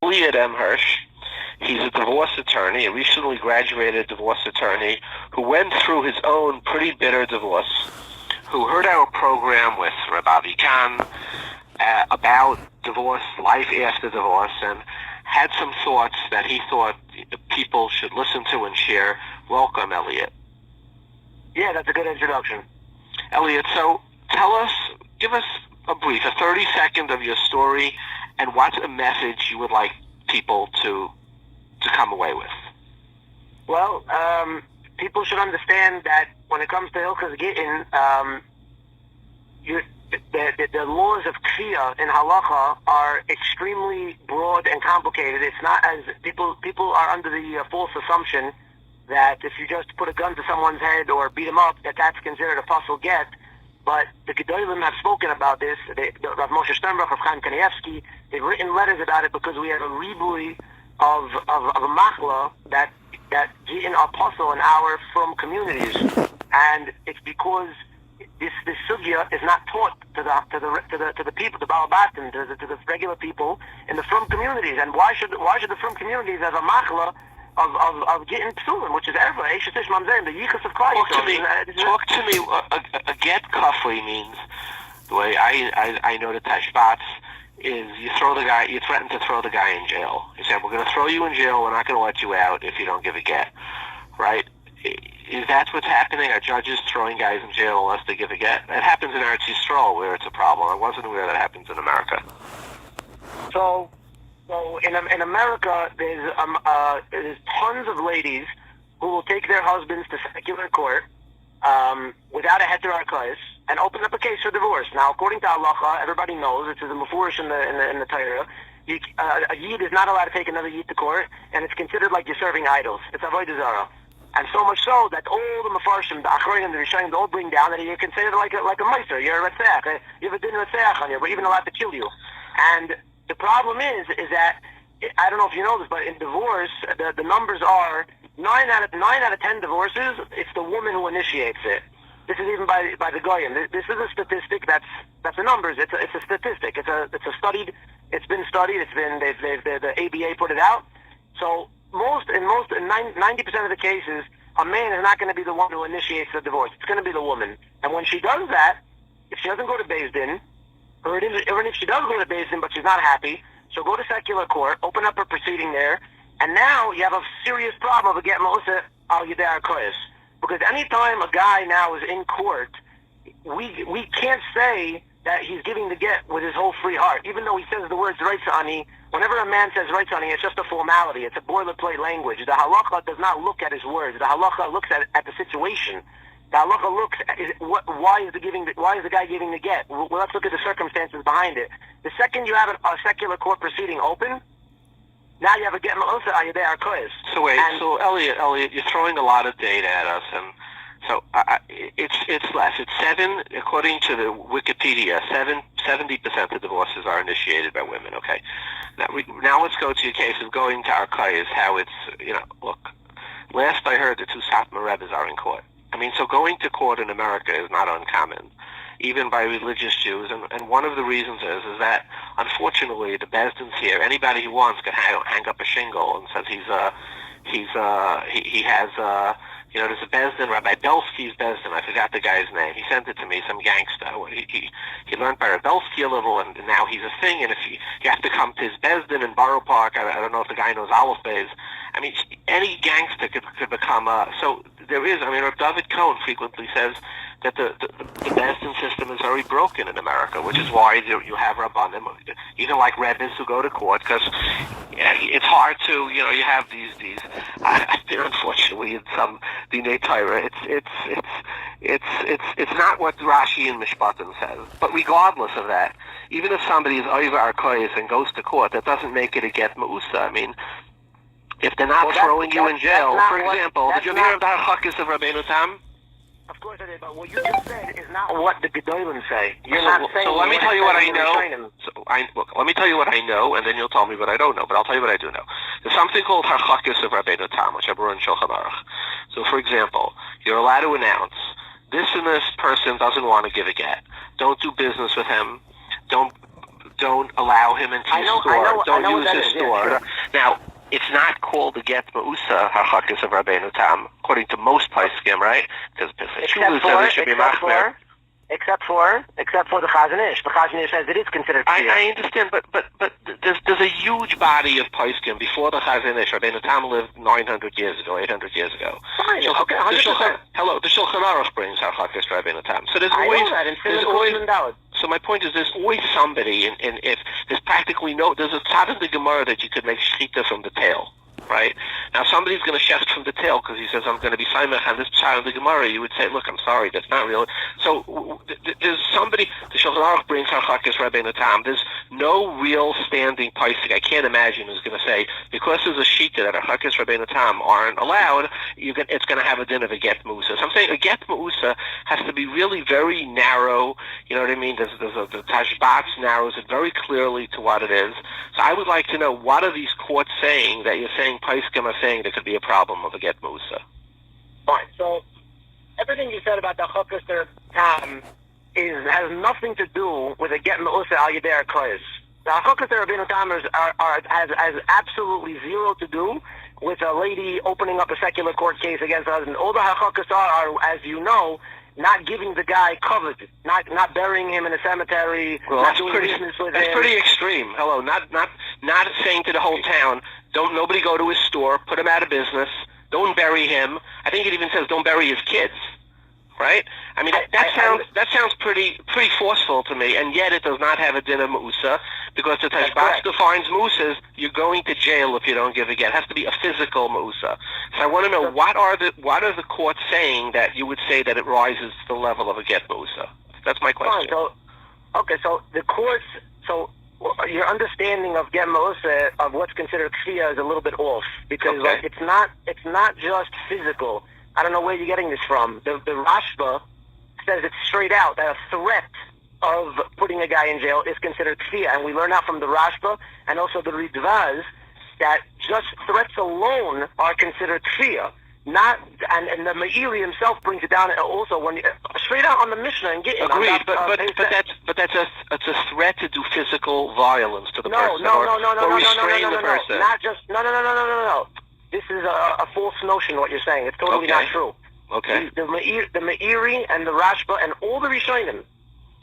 Elliot M. Hirsch. He's a divorce attorney, a recently graduated divorce attorney who went through his own pretty bitter divorce, who heard our program with Rabbi Khan about divorce, life after divorce, and had some thoughts that he thought people should listen to and share. Welcome, Elliot. Yeah, that's a good introduction. Elliot, so give us a brief, a 30-second of your story, and what's a message you would like people to come away with? Well, people should understand that when it comes to Hilchas Gittin, the laws of Kfiyah in Halacha are extremely broad and complicated. It's not as people are under the false assumption that if you just put a gun to someone's head or beat him up, that's considered a pasul get. But the Gedolim have spoken about this. Rav Moshe Sternbach, Rav Chaim Kanievsky, they've written letters about it because we have a ribui of a machla that Gittin are pasul in our from communities, and it's because this sugya is not taught to the people, the balabatim, to the regular people in the from communities. And why should the from communities have a machla of Gittin psulim, which is ever Eishes Mamzerim, the yichus of Klal Yisrael? Talk to me. A get kafli means, the way I know the Tashbats, is you threaten to throw the guy in jail. You say, we're going to throw you in jail, we're not going to let you out if you don't give a get, right? Is that what's happening? Are judges throwing guys in jail unless they give a get? That happens in Eretz Yisrael where it's a problem. I wasn't aware that happens in America. So in America, there's tons of ladies who will take their husbands to secular court without a heter arkais and open up a case for divorce. Now, according to Halacha, everybody knows, it's a mefurish in the Torah, a yid is not allowed to take another yid to court, and it's considered like you're serving idols. It's avodah zarah. And so much so that all the mefarshim, the achronim, the rishonim, they all bring down that you're considered like a meister. You're a retzeach. You have a din retzeach on you. We're even allowed to kill you. And the problem is that, I don't know if you know this, but in divorce, the numbers are 9 out of 10 divorces, it's the woman who initiates it. This is even by the goyim. This is a statistic. That's the numbers. It's a statistic. It's been studied. The ABA put it out. So in 90% of the cases, a man is not going to be the one who initiates the divorce. It's going to be the woman. And when she does that, if she doesn't go to Beis Din, or if she does go to Beis Din but she's not happy, she'll go to secular court, open up her proceeding there, and now you have a serious problem of getting Ma'usa al Yidei Koyes. Because anytime a guy now is in court, we can't say that he's giving the get with his whole free heart. Even though he says the words Reitzani, whenever a man says Reitzani, it's just a formality. It's a boilerplate language. The halacha does not look at his words. The halacha looks at the situation. The halacha looks at why is the guy giving the get? Well, let's look at the circumstances behind it. The second you have a secular court proceeding open, now you have a get ma'usa al yedei arkois. So wait, so Elliot, you're throwing a lot of data at us, and so it's less. It's 7, according to the Wikipedia. 70% of divorces are initiated by women. Okay, now let's go to your case of going to arkois. How it's look. Last I heard, the two Satmar Rebbes are in court. I mean, so going to court in America is not uncommon, even by religious Jews, and one of the reasons is that, unfortunately, the Beis Dins here, anybody who wants can hang up a shingle and says he has there's a Beis Din, Rabbi Belsky's Beis Din, I forgot the guy's name, he sent it to me, some gangster, he learned by Belsky a little, and now he's a thing, and if you have to come to his Beis Din in Borough Park, I don't know if the guy knows Aleph Beis, I mean, any gangster could become so there is, Rabbi David Cohen frequently says that the Beis Din system is very broken in America, which is why you have Rabbanim, even like Rebbes who go to court, because it's hard to, you have these unfortunately, in some Dinei Torah, it's not what Rashi and Mishpatim says. But regardless of that, even if somebody is over arkois and goes to court, that doesn't make it a get ma'usa. I mean, if they're not throwing you in jail, for example, did you hear of the halachic of Rabbeinu Tam? Of course I did, but what you just said is not what the Gedolim say. You're not saying. So let me tell you what I know. Let me tell you what I know, and then you'll tell me what I don't know. But I'll tell you what I do know. There's something called halachic of Rabbeinu Tam, which I brought in Shulchan Aruch. So, for example, you're allowed to announce this and this person doesn't want to give a get. Don't do business with him. Don't don't allow him into your store. Don't use his store. Yeah, sure. Now, it's not called the get ma'usa halachic of Rabbeinu Tam, according to most poskim, right? Because Pesach says it should be machmer. Except for the Chazon Ish. The Chazon Ish says it is considered kfiyah. I understand, but there's a huge body of poskim before the Chazon Ish. Rabbeinu Tam lived 900 years ago, 800 years ago. Fine, okay, 100%. The Shulchan Aruch brings halachic to Rabbeinu Tam. So there's always, so my point is, there's always somebody, and if there's practically there's a tzad in the Gemara that you could make shchita from the tail. Right? Now, somebody's going to shecht from the tail because he says, I'm going to be Saimach on this child of the Gemara. You would say, look, I'm sorry, that's not real. So, there's somebody, the Shulchan Aruch brings Halachic Rabbeinu Tam. There's no real standing paisik. I can't imagine who's going to say, because there's a shita that Halachic Rabbeinu Tam aren't allowed, it's going to have a din of a get ma'usa. So I'm saying a get ma'usa has to be really very narrow. You know what I mean? The Tashbatz narrows it very clearly to what it is. So I would like to know, what are these courts saying that you're saying Paiskim are saying there could be a problem of a get musa? Fine. So everything you said about the Chokester Tam has nothing to do with a get musa al yedei kois. The Chokester Rabbeinu Tam has absolutely zero to do with a lady opening up a secular court case against her husband. All the Chokester are, as you know, not giving the guy covered, not burying him in a cemetery, not doing business with him. That's pretty extreme. Hello, not saying to the whole town, nobody go to his store, put him out of business, don't bury him. I think it even says don't bury his kids, right? I mean, that sounds pretty forceful to me, and yet it does not have a din of ma'usa, because the Tashbach defines ma'usas, you're going to jail if you don't give a get. It has to be a physical ma'usa. So I want to know, what are the courts saying that you would say that it rises to the level of a get ma'usa? That's my question. So the courts, your understanding of get ma'usa, of what's considered kfiyah, is a little bit off, because it's not just physical. I don't know where you're getting this from. The Rashba says it straight out that a threat of putting a guy in jail is considered kfiyah, and we learn out from the Rashba and also the Ridvaz that just threats alone are considered kfiyah. And the Meiri himself brings it down also when straight out on the Mishnah and get agreed, but that's a threat to do physical violence to the person or restrain the person. Not just no. This is a false notion. What you're saying, it's totally not true. Okay. The Meiri and the Rashba and all the Rishonim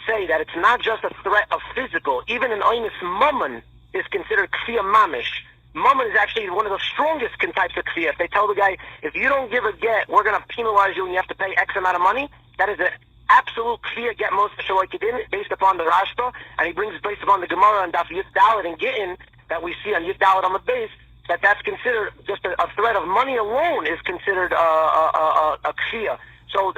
say that it's not just a threat of physical. Even an oinus mammon is considered kfiyah mamish. Mammon is actually one of the strongest types of kfiyah. If they tell the guy, if you don't give a get, we're going to penalize you and you have to pay X amount of money, that is an absolute kfiyah get most shaloikidin based upon the Rashba, and he brings it based upon the Gemara and Daf Yud Dalet and Gittin that we see on Yud Dalet on the base, that's considered just a threat of money alone is considered a kfiyah. So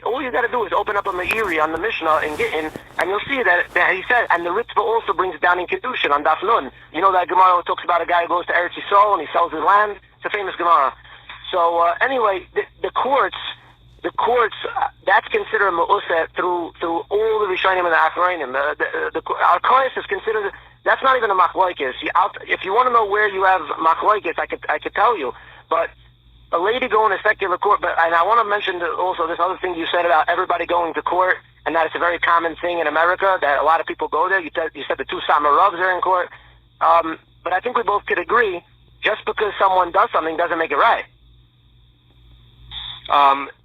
all you got to do is open up a Meiri on the Mishnah and Gittin, and you'll see that he said, and the Ritva also brings it down in Kedushin on Daf Nun. You know that Gemara talks about a guy who goes to Eretz Yisrael and he sells his land. It's a famous Gemara. So anyway, the courts, that's considered ma'usa through all the Rishonim and the Achlaimed. Our Coerced is considered. That's not even a machlokes. If you want to know where you have machlokes, I could tell you, but. A lady going to secular court, and I want to mention also this other thing you said about everybody going to court, and that it's a very common thing in America, that a lot of people go there. You said the two Samarovs are in court. But I think we both could agree, just because someone does something doesn't make it right.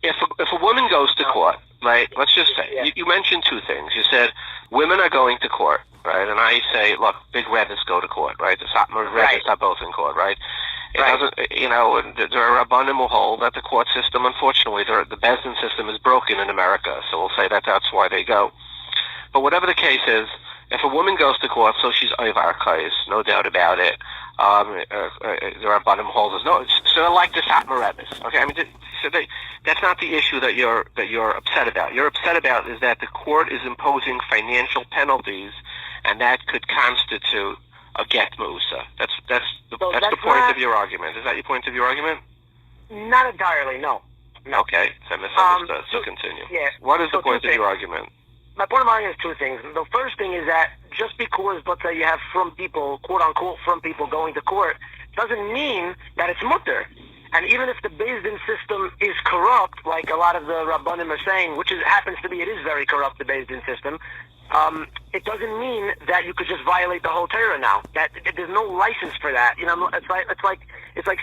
If a woman goes to court, right, let's just say, you mentioned two things. You said women are going to court, right, and I say, look, big rebbes go to court, right, the rebbes are both in court, right? It doesn't, there are rabbanim who hold that the court system, unfortunately, the Beis Din system is broken in America, so we'll say that's why they go. But whatever the case is, if a woman goes to court, so she's oivar kais, no doubt about it. There are rabbanim who hold no, so like the Satmar rebbes, okay? I mean, that's not the issue that you're upset about. You're upset about is that the court is imposing financial penalties, and that could constitute a get ma'usa. That's the point of your argument. Is that your point of your argument? Not entirely, no. Okay, so I misunderstood. So continue. Yeah. What is the point of your argument? My point of argument is two things. The first thing is that just because, let's say, you have from people, quote unquote, from people going to court, doesn't mean that it's mutter. And even if the Beis Din system is corrupt, like a lot of the rabbanim are saying, which happens to be, it is very corrupt, the Beis Din system. it doesn't mean that you could just violate the whole Torah now. That there's no license for that. You know, it's like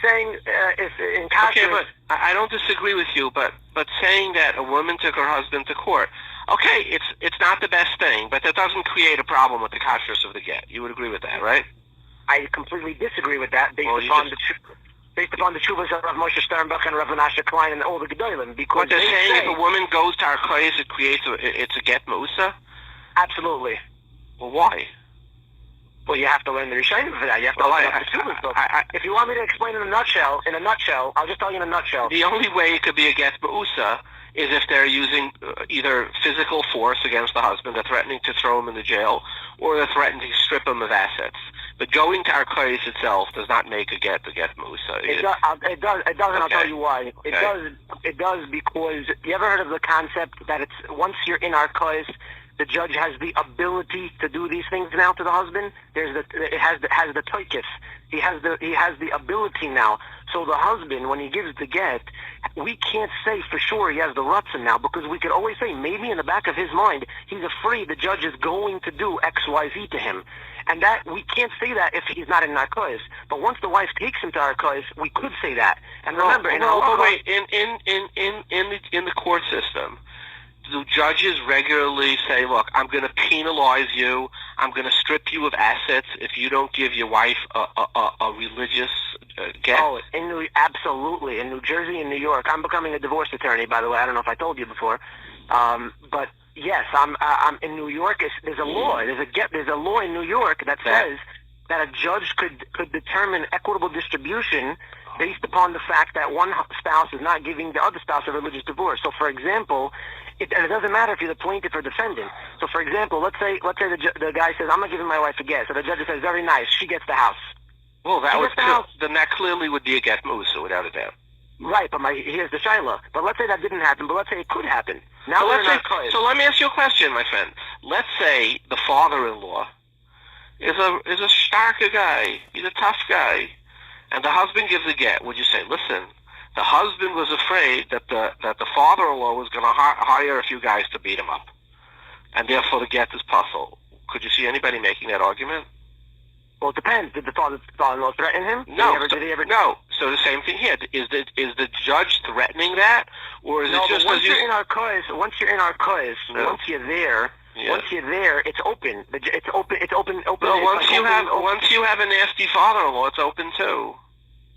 saying if in kashrus. Okay, but I don't disagree with you. But saying that a woman took her husband to court, okay, it's not the best thing, but that doesn't create a problem with the kashrus of the get. You would agree with that, right? I completely disagree with that based upon the tshuvas of Rav Moshe Sternbuch and Rav Menashe Klein and all the Gedolim. Because what they're saying, if a woman goes to our place, it's a get ma'usa? Absolutely. Well, why? Well, you have to learn the Rishonim for that. You have to open up the tshuvas book. If you want me to explain in a nutshell, I'll just tell you in a nutshell. The only way it could be a get ma'usa is if they're using either physical force against the husband, they're threatening to throw him in the jail, or they're threatening to strip him of assets. But going to our place itself does not make a get ma'usa. It does, and I'll tell you why. It does because, you ever heard of the concept that it's once you're in our place, the judge has the ability to do these things now to the husband? It has the toikis. He has the ability now. So the husband, when he gives the get, we can't say for sure he has the rutzin now, because we could always say maybe in the back of his mind he's afraid the judge is going to do X, Y, Z to him. And that we can't say that if he's not in narcosis. But once the wife takes him to narcosis, we could say that. And remember, in the court system, do judges regularly say, look, I'm going to penalize you, I'm going to strip you of assets if you don't give your wife a religious get? Oh, absolutely. In New Jersey and New York. I'm becoming a divorce attorney, by the way. I don't know if I told you before. But yes, I'm in New York. There's a law. There's a law in New York that says that a judge could determine equitable distribution based upon the fact that one spouse is not giving the other spouse a religious divorce. So, for example, it doesn't matter if you're the plaintiff or defendant. So, for example, let's say the guy says, I'm not giving my wife a get. So the judge says, very nice, she gets the house. Well, then that clearly would be a get musa, without a doubt. Right, but here's the shaila. But let's say that didn't happen, but let's say it could happen. Now so let me ask you a question, my friend. Let's say the father-in-law is a starker guy. He's a tough guy. And the husband gives a get. Would you say, listen, the husband was afraid that the father-in-law was going to hire a few guys to beat him up, and therefore the get is puzzle? Could you see anybody making that argument? Well, it depends. Did the father-in-law threaten him? No. No. So the same thing here. Is the judge threatening that, or is it just once you're in our cause? Once you're there. Yeah. Once you're there, it's open. It's open. Well, once you have a nasty father-in-law, it's open too.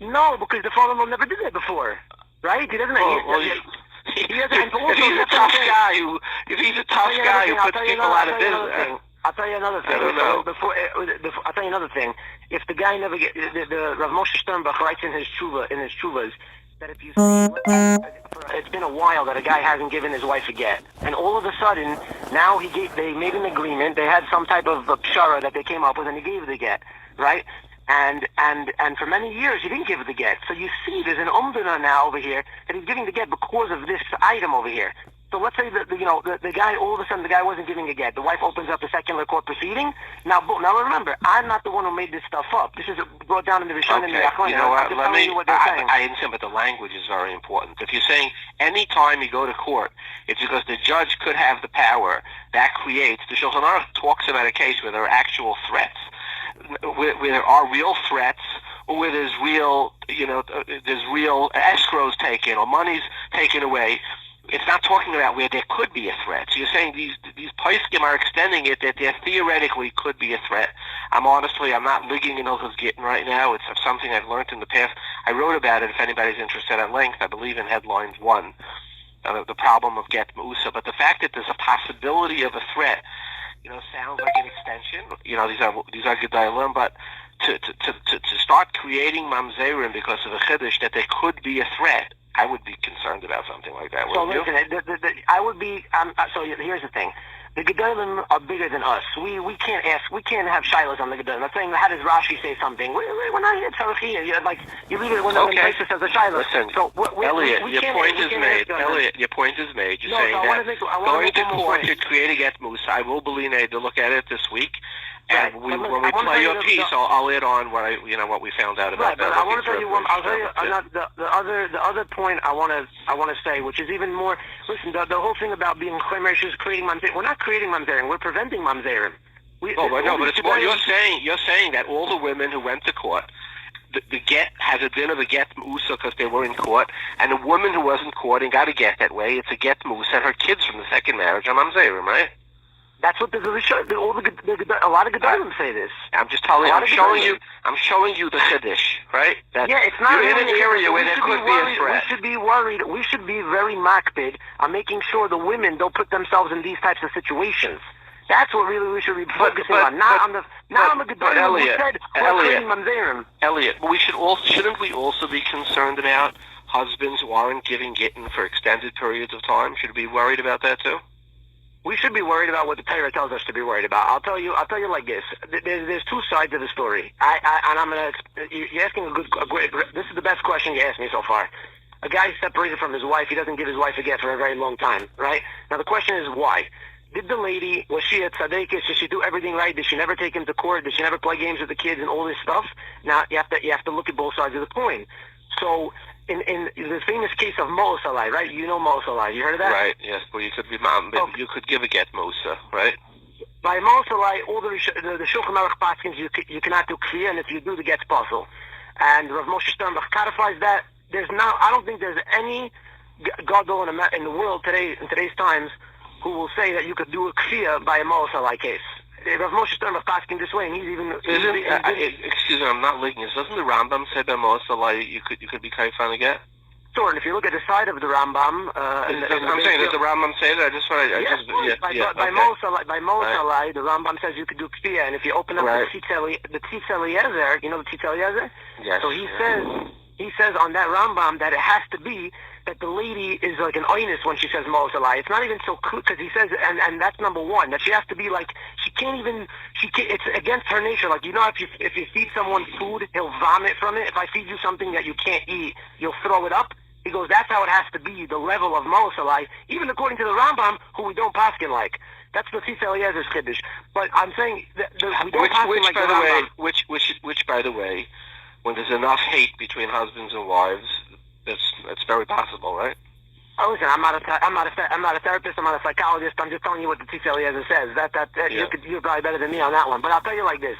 No, because the father-in-law never did that before, right? He doesn't. If he's a tough guy who puts people out of business. I'll tell you another thing. I don't know. I'll tell you another thing. If the guy never get the Rav Moshe Sternbuch writes in his tshuvas that if you see, it's been a while that a guy hasn't given his wife a get, and all of a sudden now they made an agreement, they had some type of pshara that they came up with, and he gave the get, right? And for many years he didn't give the get. So you see, there's an umdana now over here that he's giving the get because of this item over here. So let's say that the guy, all of a sudden the guy wasn't giving a get. The wife opens up a secular court proceeding. Now remember, I'm not the one who made this stuff up. This is brought down in the Rishon and the Acclaimed. You know what? I understand, but the language is very important. If you're saying any time you go to court, it's because the judge could have the power. That creates, the Shulchan Aruch talks about a case where there are actual threats, where there are real threats, or where there's real escrows taken or money's taken away. It's not talking about where there could be a threat. So you're saying these poskim are extending it that there theoretically could be a threat. I'm not ligging in Hilchos Gittin right now. It's something I've learned in the past. I wrote about it if anybody's interested at length. I believe in headlines 1, the problem of get ma'usa. But the fact that there's a possibility of a threat, sounds like an extension. These are gedalim, but to start creating mamzerim because of a chiddush that there could be a threat, I would be concerned about something like that. So listen, I would be. So here's the thing: the gedalim are bigger than us. We can't have shilas on the gedalim. I'm saying, how does Rashi say something? We're not here tzarechiyah. Like you leave it when the Tosfos says a shilas. Listen, so Elliot, your point is made. Elliot, your point is made. You're saying that going to court to create a get musa. I will believe to look at it this week, And Right. when But we look, I wanna play tell your you piece, I'll add on what we found out about Right, that. but I want to tell you one. I'll tell you Yeah. the other point I want to say, which is even more. Listen, the whole thing about being claimers is creating mamzerim. We're not creating mamzerim. We're preventing mamzerim. But it's more. You're saying that all the women who went to court, the get has a din of a get musa because they were in court, and a woman who wasn't courting got a get that way. It's a get musa, and her kids from the second marriage are mamzerim, right? That's what a lot of gedolim say this. I'm just telling you. I'm showing you the chiddush, right? That yeah, it's not you're in an really area where there could be a threat. We should be worried. We should be very makpid on making sure the women don't put themselves in these types of situations. That's what really we should be focusing on, not on the gedolim who said we're creating mamzerim. Elliot, shouldn't we also be concerned about husbands who aren't giving gittin for extended periods of time? Should we be worried about that too? We should be worried about what the Torah tells us to be worried about. I'll tell you like this. There's two sides of the story. You're asking a great. This is the best question you asked me so far. A guy separated from his wife. He doesn't give his wife a get for a very long time, right? Now the question is why. Did the lady, was she a tzaddikus? Did she do everything right? Did she never take him to court? Did she never play games with the kids and all this stuff? Now you have to look at both sides of the coin. So in the famous case of Mosalai, right? You know Mosalai. You heard of that? Right. Yes. Well, you could be you could give a get Musa, right? By Mosalai, all the Shulchan Aruch paskins you cannot do kriya, and if you do, the get's puzzle. And Rav Moshe Sternbach codifies that. I don't think there's any gadol in the world today in today's times who will say that you could do a kriya by a Mosalai case. Rav Moshe Sternbach paskin this way, and he's even. Excuse me, I'm not linking this. Doesn't the Rambam say by Mosalai you could be kaifan a get? Sure, and if you look at the side of the Rambam, I'm saying, does the Rambam say that? By Mosalai, the Rambam says you could do kriya, and if you open up the Tzitz Eliezer, you know the Tzitz Eliezer? Yes. So he says on that Rambam that it has to be that the lady is like an oinus when she says Mosalai. It's not even so clear, because he says, and that's number one, that she has to be like, it's against her nature. Like, you know, if you feed someone food, he'll vomit from it. If I feed you something that you can't eat, you'll throw it up. He goes, that's how it has to be, the level of Mosalai, even according to the Rambam, who we don't paskin like. That's the Tzitz Eliezer's kiddush. But I'm saying that we don't paskin like the Rambam. Which, by the way, when there's enough hate between husbands and wives, that's very possible, right? Oh, listen, I'm not a therapist. I'm not a psychologist. I'm just telling you what the Tzitz Eliezer says. You're probably better than me on that one. But I'll tell you like this: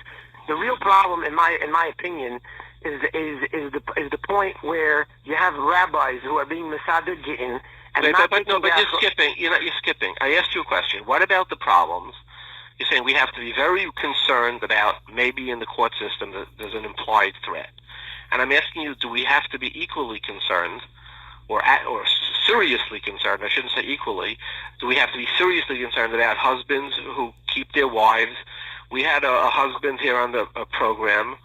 the real problem, in my opinion, is the point where you have rabbis who are being misader gittin and you're skipping. You're skipping. I asked you a question. What about the problems? You're saying we have to be very concerned about maybe in the court system that there's an implied threat. And I'm asking you, do we have to be equally concerned, or seriously concerned? I shouldn't say equally. Do we have to be seriously concerned about husbands who keep their wives? We had a husband here on the program,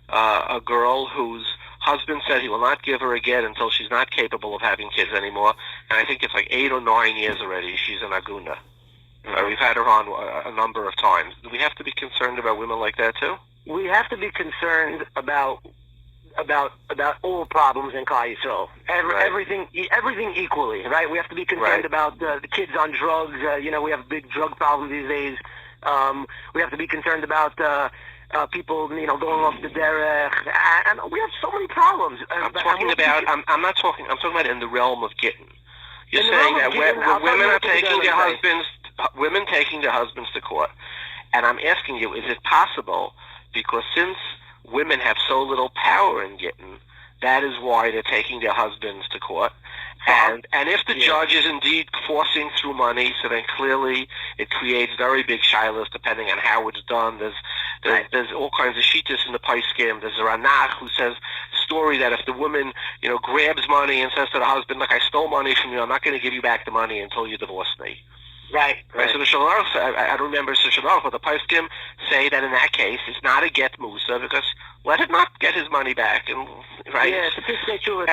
a girl whose husband said he will not give her a get until she's not capable of having kids anymore. And I think it's like 8 or 9 years already. She's an aguna. We've had her on a number of times. Do we have to be concerned about women like that too? We have to be concerned about all problems in Klal Yisrael. Everything equally, right? We have to be concerned about the kids on drugs. We have a big drug problem these days. We have to be concerned about people, going off the derech, and we have so many problems. I'm talking about in the realm of gittin. You're saying that when women are taking their husbands, women taking their husbands to court, and I'm asking you, is it possible, because since women have so little power in gittin, that is why they're taking their husbands to court. And if the judge is indeed forcing through money, so then clearly it creates very big shilas depending on how it's done. There's all kinds of shittas in the paiskim. There's a Ranach who says story that if the woman, grabs money and says to the husband, look, I stole money from you, I'm not going to give you back the money until you divorce me. Right. So the Shulchan Aruch, I don't remember the Shulchan Aruch, but the paiskim say that in that case it's not a get musa, because let him not get his money back, right? Yeah, it's a piskei tshuva,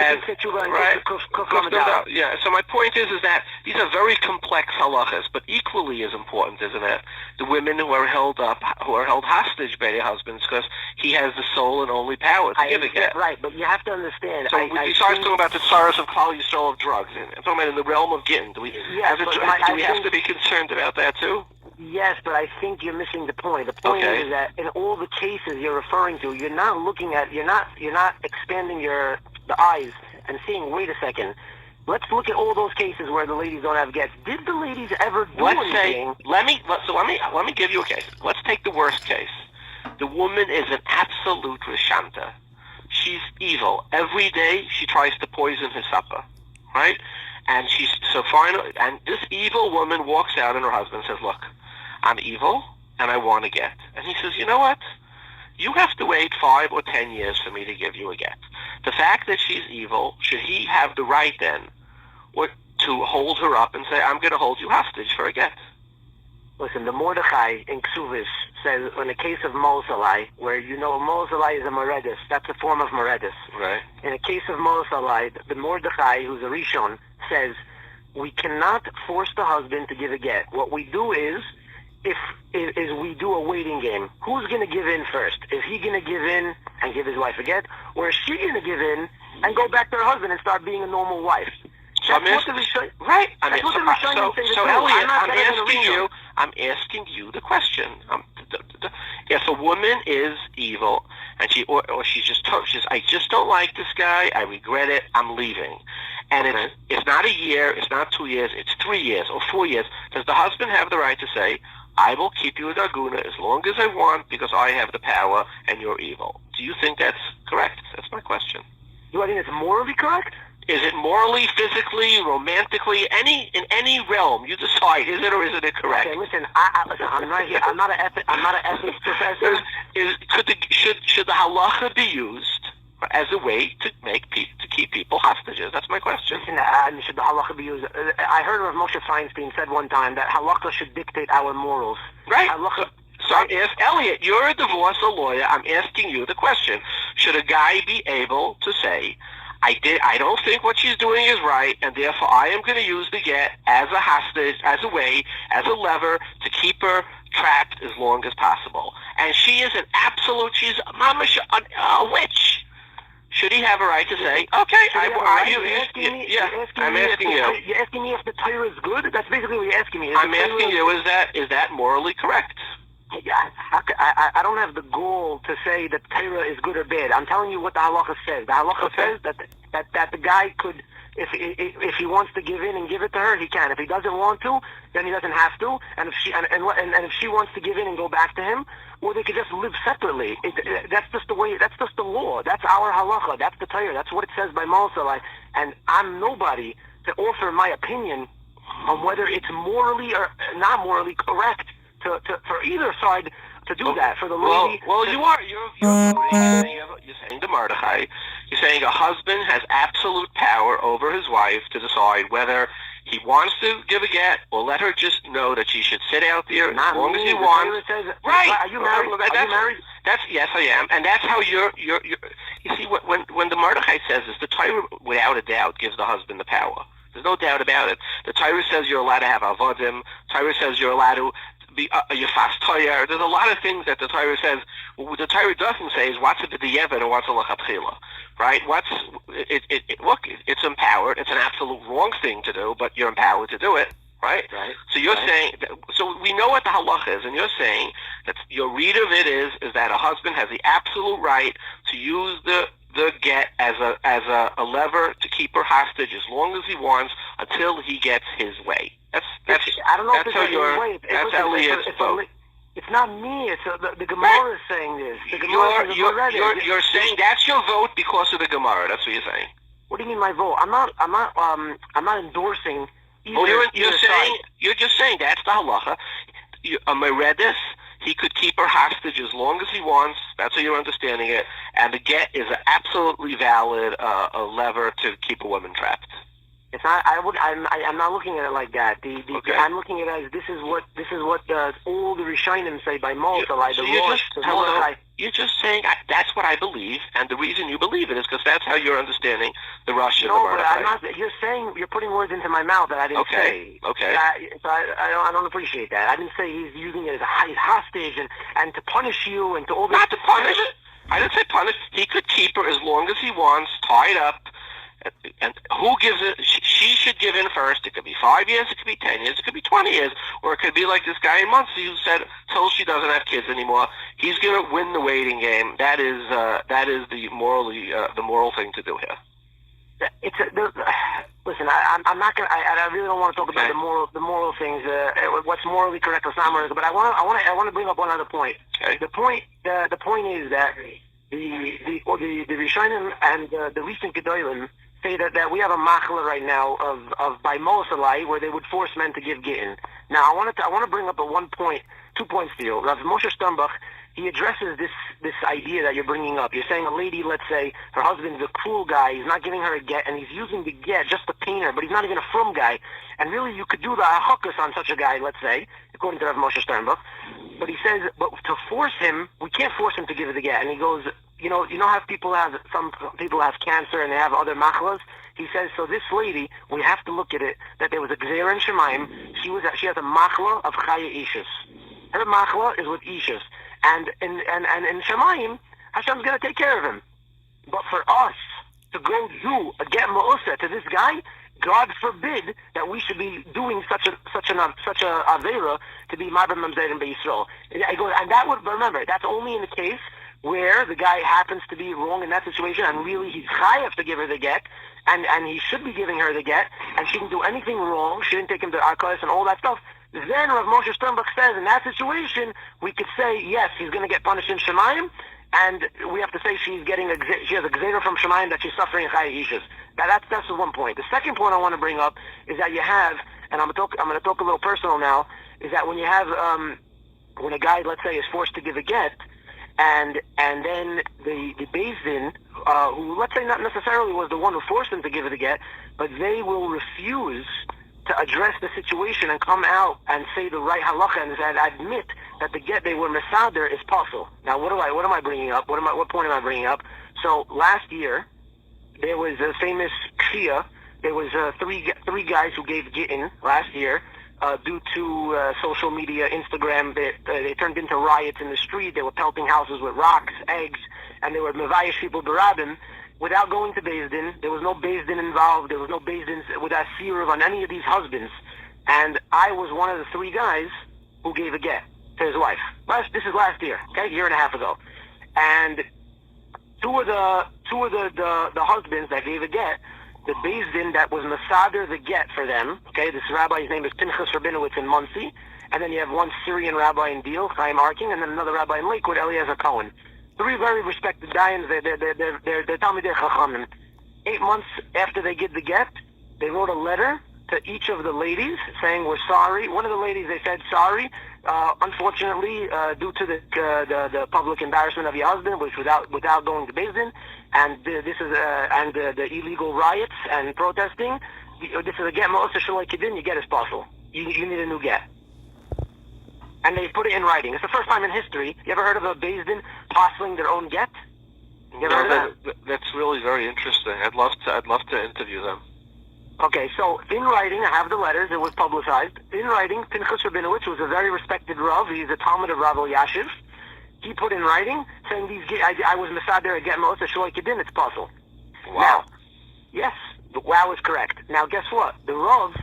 yeah. So my point is that these are very complex halachas, but equally as important, isn't it? The women who are held hostage by their husbands because he has the sole and only power to give a get. Right, but you have to understand. So besides talking about the tsaras of Klal Yisrael of drugs, I'm talking about in the realm of gittin. Do we have to be concerned about that too? Yes, but I think you're missing the point. The point Okay. is that in all the cases you're referring to, you're not expanding the eyes and seeing, wait a second, let's look at all those cases where the ladies don't have gets. Did the ladies ever do anything? Let me give you a case. Let's take the worst case. The woman is an absolute rishanta. She's evil. Every day she tries to poison his supper, right? And she's so finally, and this evil woman walks out, and her husband says, "Look, I'm evil, and I want a get." And he says, "You know what? You have to wait 5 or 10 years for me to give you a get." The fact that she's evil, should he have the right then, or to hold her up and say, "I'm going to hold you hostage for a get"? Listen, the Mordechai in Ksuvis says, in the case of Mosalai, where Mosalai is a Moredis, that's a form of Moredis. Right. In the case of Mosalai, the Mordechai, who's a Rishon, says, we cannot force the husband to give a get. What we do is we do a waiting game. Who's going to give in first? Is he going to give in and give his wife a get? Or is she going to give in and go back to her husband and start being a normal wife? So Elliot, I'm asking you the question. If a woman is evil and she's I just don't like this guy, I regret it, I'm leaving. And it's not a year, it's not 2 years, it's 3 years or 4 years. Does the husband have the right to say, I will keep you a Daguna as long as I want because I have the power and you're evil? Do you think that's correct? That's my question. Do I think it's morally correct? Is it morally, physically, romantically, in any realm? You decide, is it or isn't it correct? Okay, listen, I'm right here. I'm not an ethics professor. Should the halacha be used as a way to keep people hostages? That's my question. Listen, should the halacha be used? I heard Rav Moshe Feinstein said one time that halacha should dictate our morals. Right. So I'm asking, Elliot, you're a divorce lawyer. I'm asking you the question. Should a guy be able to say, I don't think what she's doing is right, and therefore I am going to use the get as a hostage, as a way, as a lever to keep her trapped as long as possible. And she is an absolute, she's a witch. Should he have a right to say, okay, I'm asking you. You're asking me if the Torah is good? That's basically what you're asking me. I'm asking you, is that morally correct? I don't have the goal to say that Torah is good or bad. I'm telling you what the halacha says. The halacha says that the guy could, if he wants to give in and give it to her, he can. If he doesn't want to, then he doesn't have to. And if she wants to give in and go back to him, or they could just live separately. That's just the way. That's just the law. That's our halacha. That's the Torah. That's what it says by Moshe. And I'm nobody to offer my opinion on whether it's morally or not morally correct for either side to do that. For the lady. You're saying to Mordechai, you're saying a husband has absolute power over his wife to decide whether he wants to give a get or let her just know that she should sit out there as long as he wants. Right. Are you married? Are you married? Yes, I am, and that's how you're. You see, when the Mordechai says this, the Torah, without a doubt, gives the husband the power. There's no doubt about it. The Torah says you're allowed to have avodim. Torah says you're allowed to be you fast Torah. There's a lot of things that the Torah says. What the Torah doesn't say is what's a b'diavad or what's a lachatchila, right? Look, it's empowered. It's an absolute wrong thing to do, but you're empowered to do it, right? Right. So you're saying. So we know what the halacha is, and you're saying that your read of it is that a husband has the absolute right to use the get as a lever to keep her hostage as long as he wants until he gets his way. I don't know if it's his way. That's Elliot's vote. It's not me. It's the Gemara is saying this. The Gemara you're saying that's your vote because of the Gemara. That's what you're saying. What do you mean my vote? I'm not endorsing either. You're just saying that's the halacha. A meredis, he could keep her hostage as long as he wants. That's how you're understanding it. And the get is an absolutely valid a lever to keep a woman trapped. It's not. I'm not looking at it like that. I'm looking at it as this is what all the Rishonim say by Moshe. You're just saying that's what I believe, and the reason you believe it is because that's how you're understanding the Russian. No, but I'm not. You're putting words into my mouth that I didn't say. Okay. So I don't appreciate that. I didn't say he's using it as a hostage and to punish you and to all this. Not to punish. I didn't say punish. He could keep her as long as he wants, tied up. And who gives it? she should give in first. It could be 5 years, it could be 10 years, it could be 20 years, or it could be like this guy in Muncie who said till she doesn't have kids anymore, he's going to win the waiting game. That is the moral thing to do here. Listen, I'm not gonna. I really don't want to talk about the moral things. What's morally correct, what's not morally. But I want to bring up one other point. Okay. The point is that the Rishonim and the recent Gedolim say that we have a machla right now of by Mosalai where they would force men to give gittin. Now I want to bring up 2 points to you. Rav Moshe Sternbuch, he addresses this idea that you're bringing up. You're saying a lady, let's say, her husband's a cruel guy, he's not giving her a get, and he's using the get just to pain her, but he's not even a frum guy. And really, you could do the halachic on such a guy, let's say, according to Rav Moshe Sternbuch. But he says, but to force him, we can't force him to give the get. And he goes, you know how some people have cancer and they have other machlas? He says, so this lady, we have to look at it, that there was a gzeira in Shemaim, she has a machla of chaya ishus. Her machla is with ishus. And in Shemaim, Hashem's going to take care of him. But for us to go do a get ma'usa to this guy, God forbid that we should be doing such a avera to be ma'aber mamzer in Yisrael. And that would, remember, that's only in the case where the guy happens to be wrong in that situation, and really he's chayav to give her the get, and he should be giving her the get, and she didn't do anything wrong. She didn't take him to Arkos and all that stuff. Then Rav Moshe Sternbuch says in that situation we could say yes, he's going to get punished in Shemayim, and we have to say she has a gzeira from Shemayim that she's suffering chaya ishus. That's the one point. The second point I want to bring up is that you have, and I'm going to talk a little personal now, is that when you have when a guy, let's say, is forced to give a get, and then the Beis Din, who let's say not necessarily was the one who forced him to give it a get, but they will refuse to address the situation and come out and say the right halacha and admit that the get they were mesader is possible. Now, what am I bringing up? What point am I bringing up? So last year there was a famous kshia. There was three guys who gave gittin last year due to social media, Instagram. They turned into riots in the street. They were pelting houses with rocks, eggs, and they were mevayish people berabim. Without going to Beis Din, there was no Beis Din involved. There was no Beis Din with asir on any of these husbands. And I was one of the 3 guys who gave a get to his wife. This is last year, okay, a year and a half ago. And two of the husbands that gave a get, the Beis Din that was masader the get for them. Okay, this rabbi's name is Pinchas Rabinowitz in Muncie, and then you have one Syrian rabbi in Deal, Chaim Arking, and then another rabbi in Lakewood, Eliezer Cohen. 3 very respected Dayans. They're Talmidei Chachamim. 8 months after they get the get, they wrote a letter to each of the ladies saying we're sorry. One of the ladies, they said sorry. Unfortunately, due to the public embarrassment of your husband, which without going to Beis Din, and the illegal riots and protesting, this is a get ma'oser shaloi kedin. Your get is possible. You need a new get. And they put it in writing. It's the first time in history. You ever heard of a Beis Din postling their own get? You ever heard of that? That's really very interesting. I'd love to interview them. Okay, so in writing, I have the letters. It was publicized. In writing, Pinchas Rabinowitz, who was a very respected Rav, he's a Talmud of Rav Yashiv. He put in writing saying I was mesader a get ma'oser shaloi kedin. It's possible. Wow. Now, yes, the wow is correct. Now, guess what? The Rav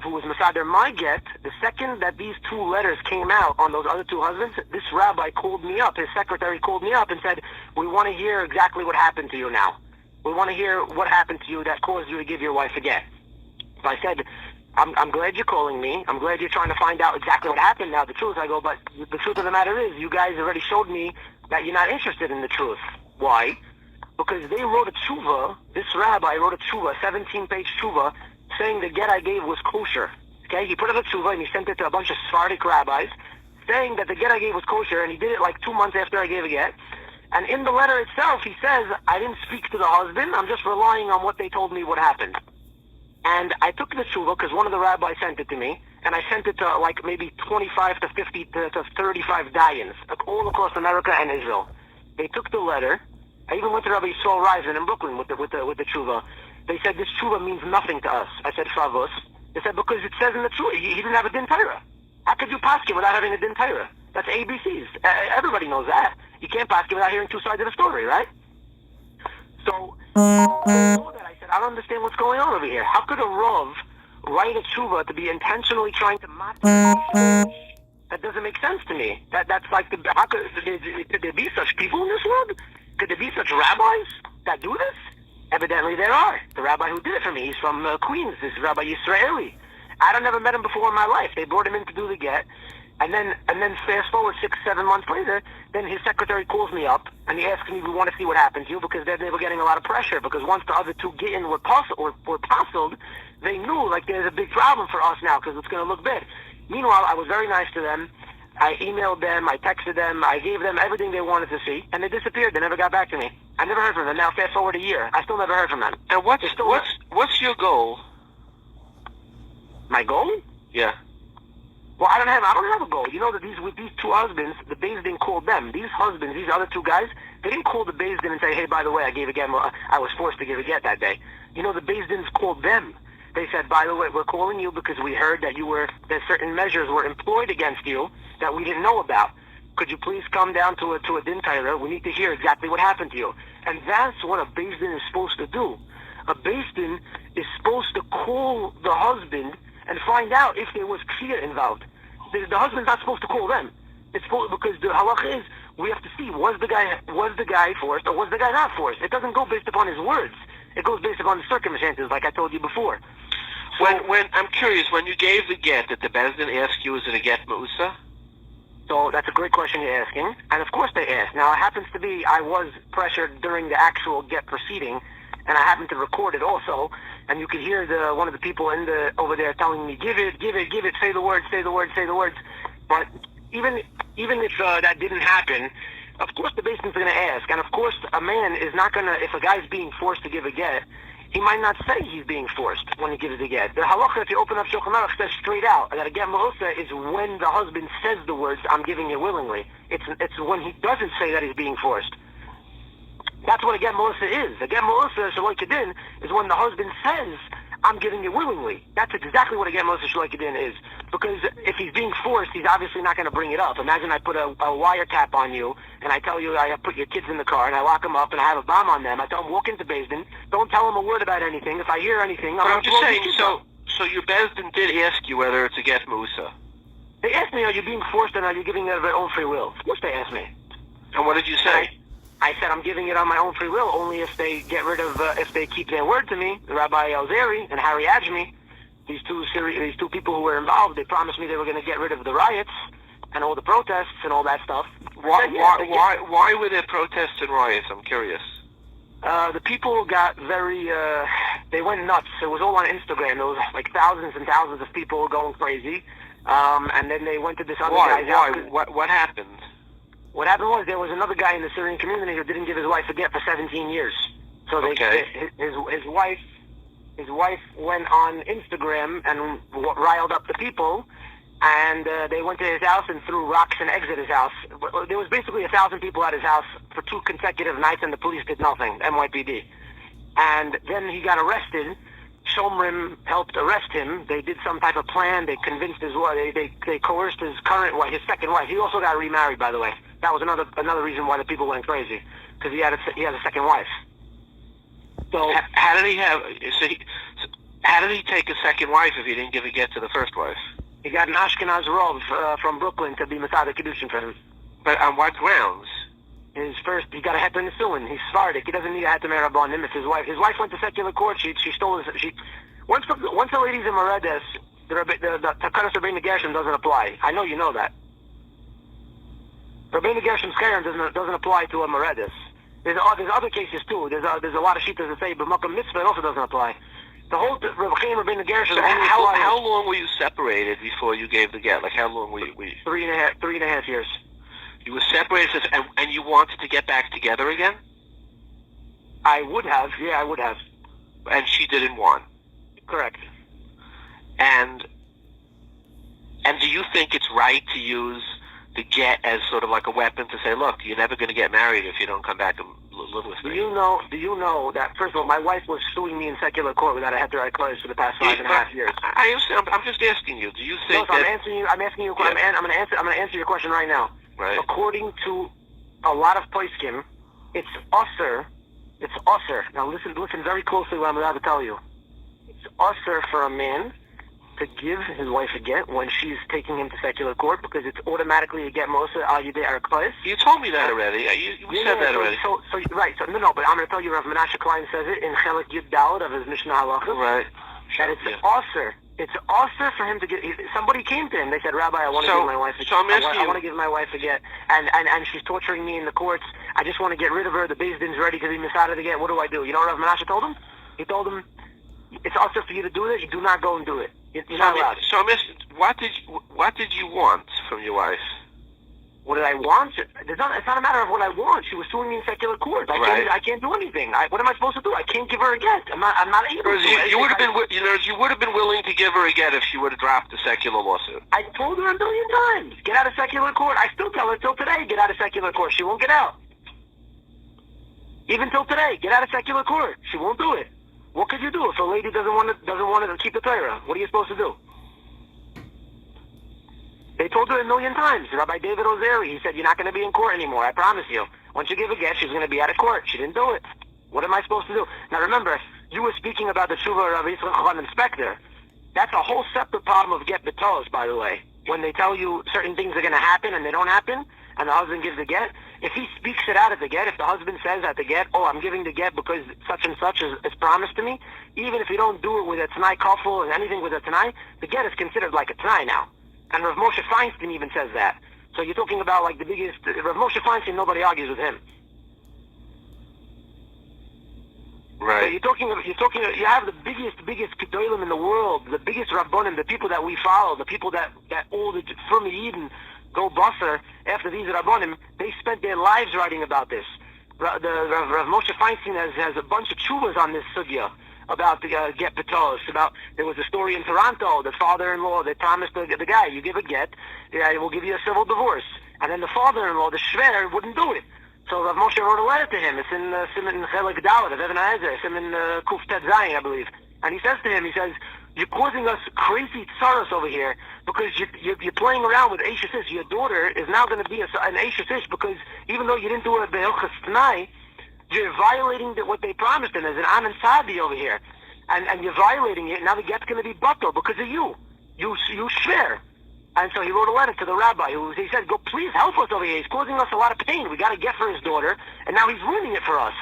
who was mesader my get, the second that these 2 letters came out on those other 2 husbands, this rabbi called me up, his secretary called me up and said, we want to hear exactly what happened to you now. We want to hear what happened to you that caused you to give your wife a get. So I said, I'm glad you're calling me. I'm glad you're trying to find out exactly what happened now, the truth. I go, but the truth of the matter is, you guys already showed me that you're not interested in the truth. Why? Because they wrote a tshuva, this rabbi wrote a tshuva, 17-page tshuva, saying the get I gave was kosher. Okay, he put it in a tshuva and he sent it to a bunch of Sephardic rabbis, saying that the get I gave was kosher, and he did it like 2 months after I gave a get. And in the letter itself, he says, I didn't speak to the husband, I'm just relying on what they told me what happened. And I took the tshuva because one of the rabbis sent it to me, and I sent it to like maybe 25 to 50 to 35 Dayans, all across America and Israel. They took the letter. I even went to Rabbi Yisrael Reisen in Brooklyn with the tshuva. They said this tshuva means nothing to us. I said favos. They said because it says in the tshuva he didn't have a din Torah. How could you paskin without having a din Torah? That's ABCs. Everybody knows that. You can't paskin without hearing 2 sides of the story, right? So I said I don't understand what's going on over here. How could a Rav write a tshuva to be intentionally trying to matter? That doesn't make sense to me. That's like, how could there be such people in this world? Could there be such rabbis that do this? Evidently there are. The rabbi who did it for me, he's from Queens. This is Rabbi Yisraeli. I don't never met him before in my life. They brought him in to do the get, and then fast forward 6-7 months later, then his secretary calls me up and he asks me, "We want to see what happened to you," because they were getting a lot of pressure. Because once the other two get in were passled, they knew like there's a big problem for us now because it's going to look bad. Meanwhile, I was very nice to them. I emailed them, I texted them, I gave them everything they wanted to see, and they disappeared. They never got back to me. I never heard from them. Now fast forward a year, I still never heard from them. And what's your goal? My goal? Yeah. Well, I don't have a goal. You know that with these two husbands, the Beis Din called them. These husbands, these other two guys, they didn't call the Beis Din and say, "Hey, by the way, I was forced to give a get that day." You know, the Beis Din's called them. They said, "By the way, we're calling you because we heard that that certain measures were employed against you that we didn't know about. Could you please come down to a din Torah? We need to hear exactly what happened to you." And that's what a Beis Din is supposed to do. A Beis Din is supposed to call the husband and find out if there was kfir involved. The husband's not supposed to call them. It's supposed, because the halacha is we have to see was the guy forced or was the guy not forced. It doesn't go based upon his words. It goes based upon the circumstances, like I told you before. So, when I'm curious, when you gave the get, did the Beis Din ask you, is it a get meusa? So that's a great question you're asking, and of course they asked. Now it happens to be I was pressured during the actual get proceeding, and I happened to record it also. And you could hear one of the people over there telling me, "Give it, say the words, say the words, say the words." But even if that didn't happen, of course the Beis Din's going to ask, and of course a man is not going to. If a guy's being forced to give a get, he might not say he's being forced when he gives the get. The halacha, if you open up Shulchan Aruch, says straight out that a get meusa is when the husband says the words, "I'm giving it willingly." It's when he doesn't say that he's being forced. That's what a get meusa is. A get meusa shaloi kedin is when the husband says, "I'm giving it willingly." That's exactly what a get meusa shaloi kedin is. Because if he's being forced, he's obviously not going to bring it up. Imagine I put a wiretap on you, and I tell you I put your kids in the car, and I lock them up, and I have a bomb on them. I tell them, walk into Beis Din, don't tell them a word about anything. If I hear anything, I'm just saying, so your Beis Din did ask you whether it's a get meusa. They asked me, "Are you being forced, and are you giving it of their own free will?" Of course they asked me. And what did you say? I said I'm giving it on my own free will, only if they get rid of, if they keep their word to me. Rabbi Elzeri and Harry Ajmi, these two people who were involved, they promised me they were going to get rid of the riots and all the protests and all that stuff. Why were there protests and riots? I'm curious. The people got very, they went nuts. It was all on Instagram. There was like thousands and thousands of people going crazy. And then they went to this other guy's house. What happened? What happened was there was another guy in the Syrian community who didn't give his wife a get for 17 years. So his wife went on Instagram and riled up the people, and they went to his house and threw rocks and eggs at his house. There was basically 1,000 people at his house for 2 consecutive nights, and the police did nothing, NYPD. And then he got arrested. Shomrim helped arrest him. They did some type of plan. They convinced his wife. They coerced his current wife, his second wife. He also got remarried, by the way. That was another reason why the people went crazy, because he had a second wife. So how did he have? How did he take a second wife if he didn't give a get to the first wife? He got an Ashkenaz Rov from Brooklyn to be Masada Kedushin for him. But on what grounds? He got a heter nisuin. He's Sephardic. He doesn't need a heter merabanim. If his wife went to secular court, she stole his. Once the lady's in Meredes, the Takanas Rabbeinu Gershom doesn't apply. I know you know that. Rabbeinu Gershom's Kairey doesn't apply to a Meredes. There's other cases too. There's a lot of shittas that say, but Makam Mitzvah also doesn't apply. The whole Rabbeinu Gershom. So how long were you separated before you gave the get? Like how long were you? 3.5 years. You were separated, and you wanted to get back together again? I would have. Yeah, I would have. And she didn't want. Correct. And do you think it's right to use the get as sort of like a weapon to say, look, you're never going to get married if you don't come back and live with me? Do you know that, first of all, my wife was suing me in secular court without a heter for the past 5.5 years. I'm just asking you. Do you think I'm asking you. I'm going to answer your question right now. Right. According to a lot of poskim, it's usher It's usher. Now listen very closely what I'm about to tell you. It's usher for a man to give his wife a get when she's taking him to secular court, because it's automatically a get mosa al yidei arklais. You told me that already. You said that already. So right. So no, but I'm going to tell you, Rav Menashe Klein says it in Chelik Yud Daled of his Mishnah Halacha. Right. That it's usher. It's usher for him to get. Somebody came to him. They said, Rabbi, I want to give my wife a get. I want to give my wife a get, and she's torturing me in the courts. I just want to get rid of her. The Beis Din's ready to be misada to get. What do I do? You know what Rav Menashe told him? He told him, it's usher for you to do this. You do not go and do it. You're not allowed. So, what did you want from your wife? What did I want? It's not a matter of what I want. She was suing me in secular court. I can't do anything. What am I supposed to do? I can't give her a get. I'm not able to. You would have been willing to give her a get if she would have dropped the secular lawsuit. I told her a million times, get out of secular court. I still tell her till today, get out of secular court. She won't get out. Even till today, get out of secular court. She won't do it. What could you do if a lady doesn't want to keep the Torah? What are you supposed to do? They told her a million times. Rabbi David Lichtenstein, he said, you're not going to be in court anymore, I promise you. Once you give a get, she's going to be out of court. She didn't do it. What am I supposed to do? Now remember, you were speaking about the tshuva of Yisrael inspector. That's a whole separate problem of get betos, by the way. When they tell you certain things are going to happen and they don't happen, and the husband gives the get, if he speaks it out at the get, if the husband says at the get, oh, I'm giving the get because such and such is promised to me, even if you don't do it with a Tanai kafel and anything with a Tanai, the get is considered like a Tanai now. And Rav Moshe Feinstein even says that. So you're talking about like the biggest, Rav Moshe Feinstein, nobody argues with him. Right. So you have the biggest gedolim in the world, the biggest rabbonim, the people that we follow, the people that all the from the Eden go basar after these rabbonim. They spent their lives writing about this. Rav Moshe Feinstein has a bunch of tshuvas on this sugya about the get betos. There was a story in Toronto, the father-in-law that promised the guy, you give a get, we'll give you a civil divorce. And then the father-in-law, the shver, wouldn't do it. So Rav Moshe wrote a letter to him. It's in Siman Chelik Daled of Even HaEzer, Siman Kuf Tet Zayin, I believe. And he says to him, you're causing us crazy tsaros over here because you're playing around with Eishes Ish. Your daughter is now going to be an Eishes Ish because even though you didn't do it Be'ilchas T'nai, you're violating what they promised him. There's an Anan Sadi over here. And you're violating it. Now the get's going to be batal because of you. You share. And so he wrote a letter to the rabbi. He said, "Go, please help us over here. He's causing us a lot of pain. We got to get for his daughter, and now he's ruining it for us."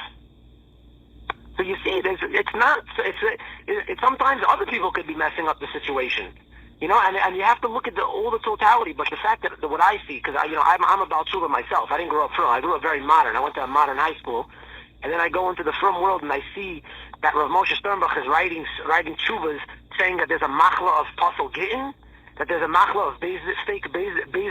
So you see, it's sometimes other people could be messing up the situation, and you have to look at all the totality. But the fact that what I see, because I'm about tshuva myself. I didn't grow up frum. I grew up very modern. I went to a modern high school, and then I go into the frum world and I see that Rav Moshe Sternbach is writing tshuvas saying that there's a machla of pasal gittin, that there's a machla of fake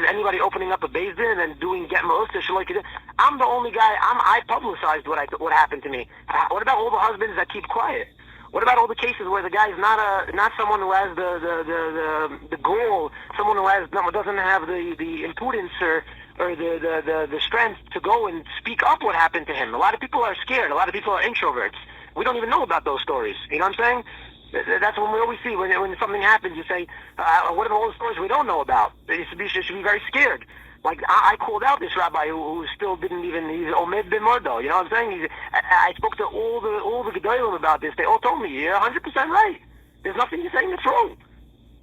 anybody opening up a Beis Din and then doing get ma'usa shaloy. I'm the only guy. I publicized what happened to me. What about all the husbands that keep quiet? What about all the cases where the guy's not someone who has the goal, someone who doesn't have the impudence or the strength to go and speak up what happened to him? A lot of people are scared. A lot of people are introverts. We don't even know about those stories. You know what I'm saying? That's when we always see when something happens. You say, "What are all the stories we don't know about?" You should be very scared. Like I called out this rabbi who still didn't even. He's omed b'mordo. You know what I'm saying? I spoke to all the gedolim about this. They all told me, "You're 100% right. There's nothing you're saying that's wrong.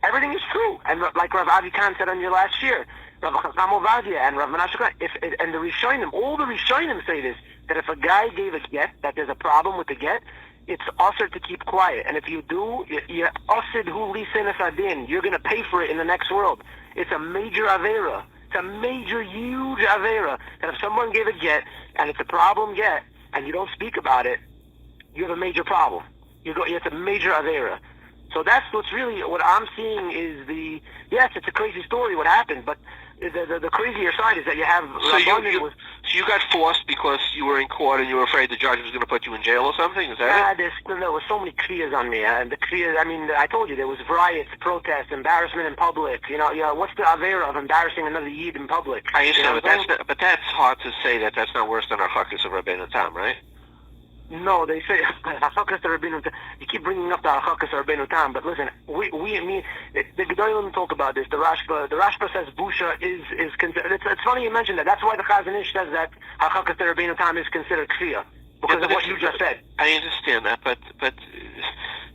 Everything is true." And like Rav Avi Khan said on your last year, Rav Chacham Ovadia and Rav Menashe Klein, and the Rishonim, all the Rishonim say this, that if a guy gave a get, that there's a problem with the get, it's usher to keep quiet. And if you do, you're ushered hu lisen adin. You're going to pay for it in the next world. It's a major avera. It's a major, huge avera. And if someone gave a get, and it's a problem get, and you don't speak about it, you have a major problem. It's a major avera. So that's what I'm seeing is yes, it's a crazy story what happened, but the crazier side is that you have... So you got forced because you were in court and you were afraid the judge was going to put you in jail or something? Is that it? There was so many kriyas on me. And the kriyas, I told you, there was riots, protests, embarrassment in public. What's the avera of embarrassing another yid in public? I understand, but that's hard to say that's not worse than our Halacha of Rabbeinu Tam, right? No, they say Halacha Rabbeinu Tam. You keep bringing up the Halacha Rabbeinu Tam, but listen, the Gedolim talk about this. The Rashba says busha is considered. It's funny you mentioned that. That's why the Chazon Ish says that Halacha Rabbeinu Tam is considered kfiyah. because of what you just said. I understand that, but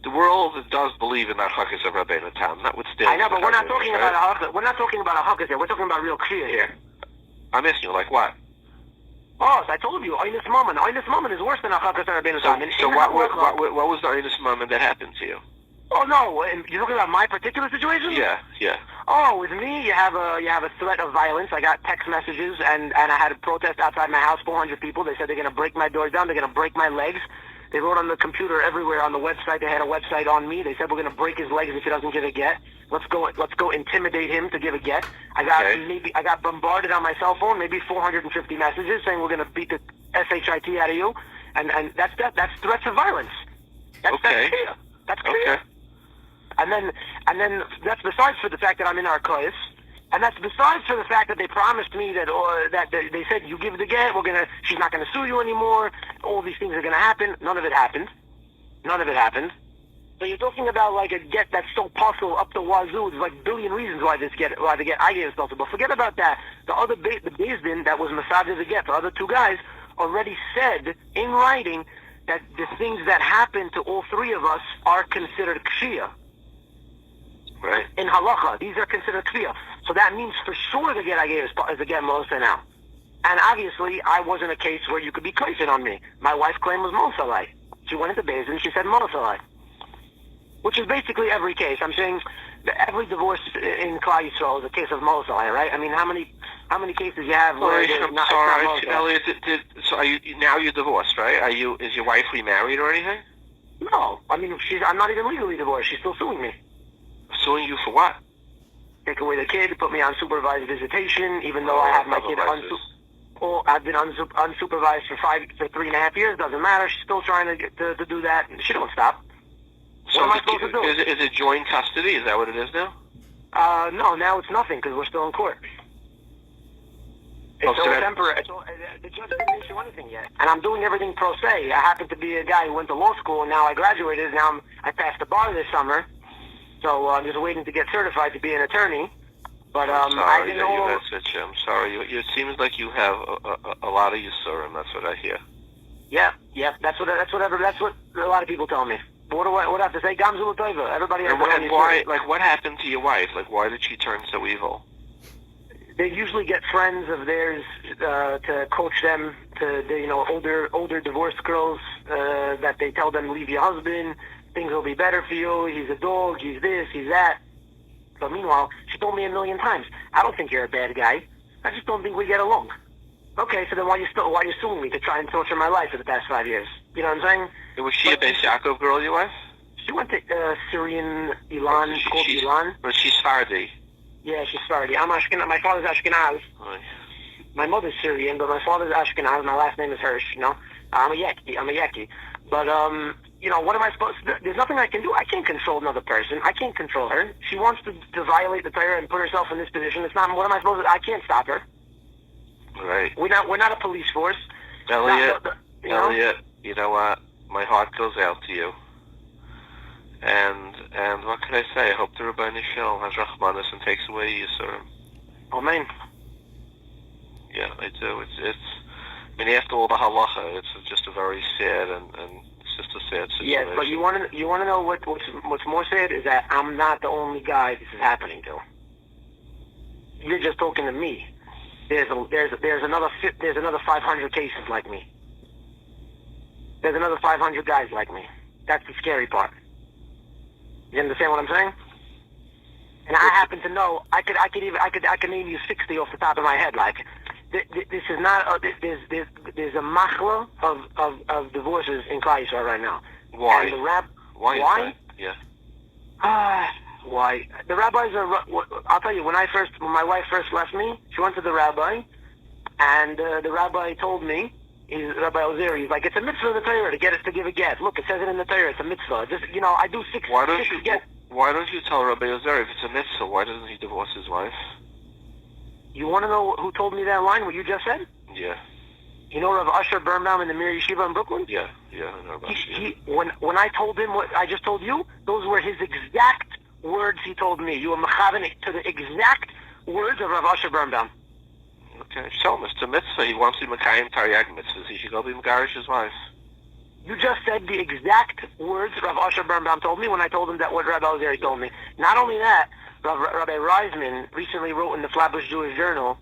the world does believe in the halachic of Rabbeinu Tam, notwithstanding. I know, but we're not talking about a halachic. We're not talking about a halachic here. We're talking about real kriya here. I'm asking you, like what? Oh, so I told you, Oinus Moment. Oinus Moment is worse than a halachic of Rabbeinu Tam. So what was the Oinus Moment that happened to you? Oh no, you're talking about my particular situation? Yeah. Oh, with me, you have a threat of violence. I got text messages, and I had a protest outside my house. 400 people. They said they're gonna break my doors down. They're gonna break my legs. They wrote on the computer everywhere on the website. They had a website on me. They said we're gonna break his legs if he doesn't give a get. Let's go intimidate him to give a get. I got bombarded on my cell phone, maybe 450 messages saying we're gonna beat the shit out of you, and that's threats of violence. That's clear. That's clear. Okay. And then that's besides for the fact that I'm in Coerced, and that's besides for the fact that they promised me that they said you give the get, she's not gonna sue you anymore. All these things are gonna happen. None of it happened. So you're talking about like a get that's so possible up the wazoo. There's like a billion reasons why the get I get is possible. Forget about that. The Beis Din that was Masada the get, the other two guys already said in writing that the things that happened to all three of us are considered kshia. Right. In halacha, these are considered kshia. So that means for sure the get I gave is a get mosa now. And obviously, I wasn't a case where you could be coerced on me. My wife's claim was mosalai. She went into Beis Din, she said mosalai. Which is basically every case. I'm saying that every divorce in Klal Yisrael is a case of mosalai, right? I mean, how many cases you have where it's not mosalai? Elliot, so are you now you're divorced, right? Is your wife remarried or anything? No. I mean, I'm not even legally divorced. She's still suing me. Suing you for what? Take away the kid, put me on supervised visitation, even though I have my kid I've been unsupervised for 3.5 years. Doesn't matter. She's still trying to do that. She don't stop. So what am I supposed to do? Is it joint custody? Is that what it is now? No, now it's nothing because we're still in court. It's all temporary. The judge didn't issue anything yet. And I'm doing everything pro se. I happen to be a guy who went to law school, and now I graduated. Now I passed the bar this summer. So I'm just waiting to get certified to be an attorney. But I'm sorry I'm sorry. It seems like you have a lot of Yisurim. That's what I hear. Yeah. That's what a lot of people tell me. What do I have to say? Gamzul Tova. Everybody has their own why? Like, what happened to your wife? Like, why did she turn so evil? They usually get friends of theirs to coach them to older divorced girls that they tell them leave your husband. Things will be better for you. He's a dog. He's this. He's that. But meanwhile, she told me 1,000,000 times, I don't think you're a bad guy. I just don't think we get along. Okay, so then why are you suing me to try and torture my life for the past 5 years? You know what I'm saying? Was she a Beis Yaakov girl, your wife? She went to Syrian Ilan, called Ilan. But she's Sephardi. Yeah, she's Sephardi. I'm Ashkenaz. My father's Ashkenaz. Right. My mother's Syrian, but my father's Ashkenaz. My last name is Hirsch, you know? I'm a Yeki. But, what am I supposed to do? There's nothing I can do. I can't control another person. I can't control her. She wants to violate the Torah and put herself in this position. It's not, what am I supposed to do? I can't stop her. Right. We're not a police force. Elliot, you know what? My heart goes out to you. And what can I say? I hope the Rabbi Nishel has Rachmanis and takes away Yisurim. Amen. Yeah, I do. I mean, after all the halacha, it's just a very sad and it's just a sad situation. Yes, but you want to know what's more sad is that I'm not the only guy this is happening to. You're just talking to me. There's another 500 cases like me. There's another 500 guys like me. That's the scary part. You understand what I'm saying? And I happen to know I could name you 60 off the top of my head. Like this is not there's a machla of divorces in Klal Yisrael right now. Why? And why? Is that? Yeah. Why? The rabbis are. I'll tell you. When my wife first left me, she went to the rabbi, and the rabbi told me, Rabbi Ozeri, he's like, it's a mitzvah in the Torah to give a get. Look, it says it in the Torah. It's a mitzvah. Just I do six. Why don't you tell Rabbi Ozeri if it's a mitzvah? Why doesn't he divorce his wife? You want to know who told me that line? What you just said? Yeah. You know Rav Asher Birnbaum in the Mir Yeshiva in Brooklyn? Yeah, I know about you. When I told him what I just told you, those were his exact words he told me. You were mechaven to the exact words of Rav Asher Birnbaum. Okay, show him. It's a mitzvah. He wants to be Mekayim Taryag mitzvahs. He should go be Megarish his wife. You just said the exact words Rav Asher Birnbaum told me when I told him that what Rabbi Elazar told me. Not only that, Rabbi Reisman recently wrote in the Flatbush Jewish Journal,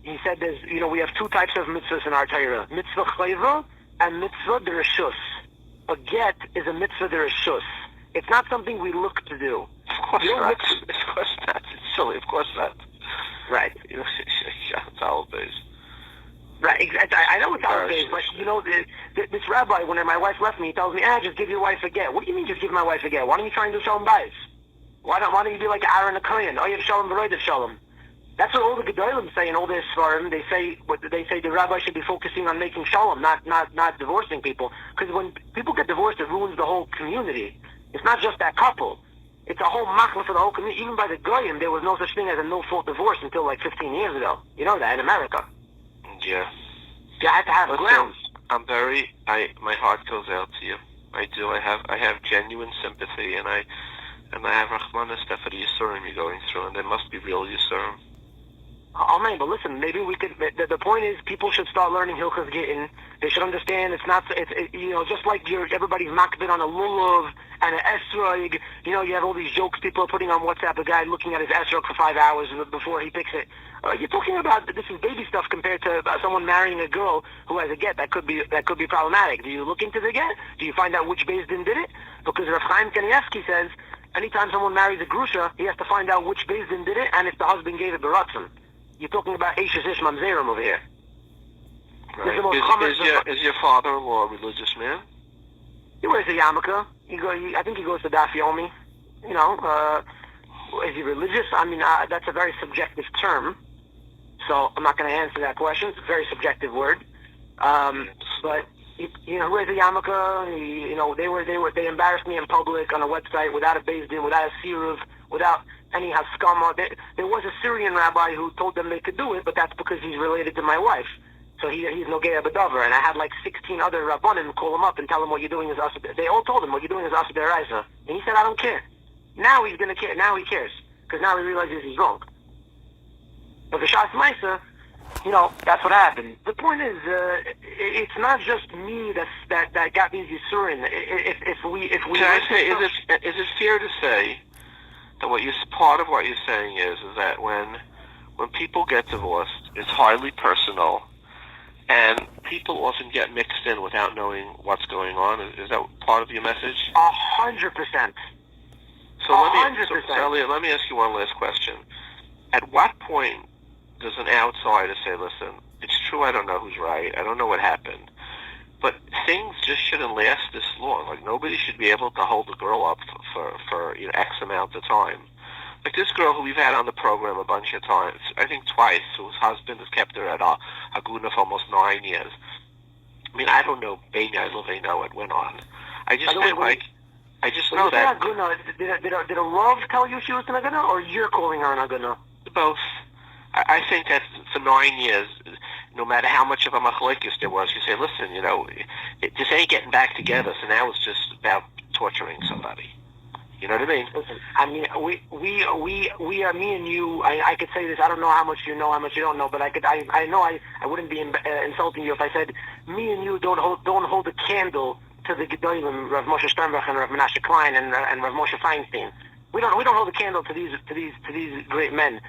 he said there's, we have two types of mitzvahs in our Torah, mitzvah chayva and mitzvah dereshus. A get is a mitzvah dereshus. It's not something we look to do. Of course not. Of course not. It's silly. Of course not. Right. It's all based. Right, exactly. I know it's holidays, but this rabbi, when my wife left me, he tells me, just give your wife a get. What do you mean just give my wife a get? Why don't you try and do shalom bayis? Why don't you be like Aaron a Kohen? Oh, you have shalom v'roidev shalom. That's what all the gedolim say in all their svarim. They say the rabbi should be focusing on making shalom, not divorcing people. Because when people get divorced, it ruins the whole community. It's not just that couple. It's a whole machla for the whole community. Even by the goyim, there was no such thing as a no-fault divorce until like 15 years ago. You know that in America. Yeah. You have to have grounds. My heart goes out to you. I do. I have genuine sympathy, and I have Rahmanas for the Yisurim you're going through, and they must be real Yisurim. Amen. But listen, maybe we could. The point is, people should start learning Hilchas Gittin. They should understand it's not. Just like everybody's makbid on a lulav and an esrog. You have all these jokes people are putting on WhatsApp. A guy looking at his esrog for 5 hours before he picks it. You're talking about this is baby stuff compared to someone marrying a girl who has a get. That could be problematic. Do you look into the get? Do you find out which Beis Din did it? Because Rav Chaim Kanievsky says anytime someone marries a grusha, he has to find out which Beis Din did it and if the husband gave it beratzon. You're talking about Eishes Ish Mamzerim over here. Right. Is your father-in-law a religious man? He wears a yarmulke. I think he goes to Daf Yomi. Is he religious? I mean, that's a very subjective term. So I'm not going to answer that question. It's a very subjective word. But he wears a yarmulke. They embarrassed me in public on a website without a Beis Din, without a siruv, without any haskama. There was a Syrian rabbi who told them they could do it, but that's because he's related to my wife. So he's Nogea B'Dover. And I had like 16 other rabbanim call him up and tell him what you're doing is Asa. They all told him what you're doing is Asa Deraisa. And he said, I don't care. Now he's going to care. Now he cares. Because now he realizes he's wrong. But the Shas Maisa, that's what happened. The point is, it's not just me that got these Yisurin. If we Can I say, is it fair to say that part of what you're saying is that when people get divorced, it's highly personal, and people often get mixed in without knowing what's going on? Is that part of your message? 100%. So Elliot, let me ask you one last question. At what point does an outsider say, listen, it's true I don't know who's right, I don't know what happened, but things just shouldn't last this long. Like, nobody should be able to hold a girl up for X amount of time. Like this girl who we've had on the program a bunch of times, I think twice, whose husband has kept her at Aguna for almost 9 years. I mean, I don't know, Beignai Loveno, it went on. I just know that. Aguna, did a Rav tell you she was an Aguna, or you're calling her an Aguna? Both. I think that for 9 years, no matter how much of a machlokes there was, you say, listen, it just ain't getting back together, so now it's just about torturing somebody. You know what I mean? Listen, I mean, we are, me and you, I could say this, I don't know how much you know, how much you don't know, but I know I wouldn't be insulting you if I said, me and you don't hold a candle to the Gedolim, Rav Moshe Sternbach and Rav Menashe Klein and Rav Moshe Feinstein. We don't hold a candle to these great men.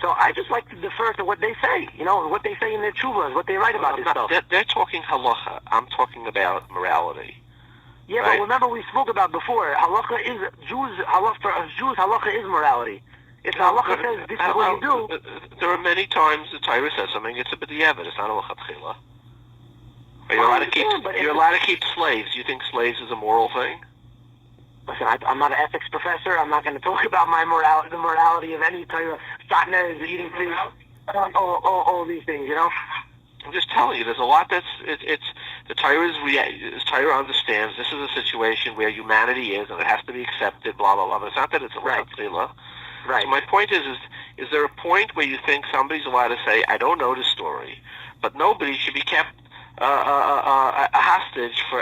So I just like to defer to what they say, what they say in their tshuvas, what they write about this stuff. They're talking halacha. I'm talking about morality. Yeah, right? But remember we spoke about before, halacha is morality. If the halacha says this is what you do... There are many times the Torah says something, it's a b'diavad, it's not a lechatchila. You're allowed to keep slaves. You think slaves is a moral thing? Listen, I'm not an ethics professor. I'm not going to talk about the morality of any Torah. Satna is eating food. All these things, I'm just telling you, there's a lot the Torah understands this is a situation where humanity is and it has to be accepted, blah, blah, blah. But it's not that it's a lechatchila. Right. So my point is there a point where you think somebody's allowed to say, I don't know the story, but nobody should be kept a hostage for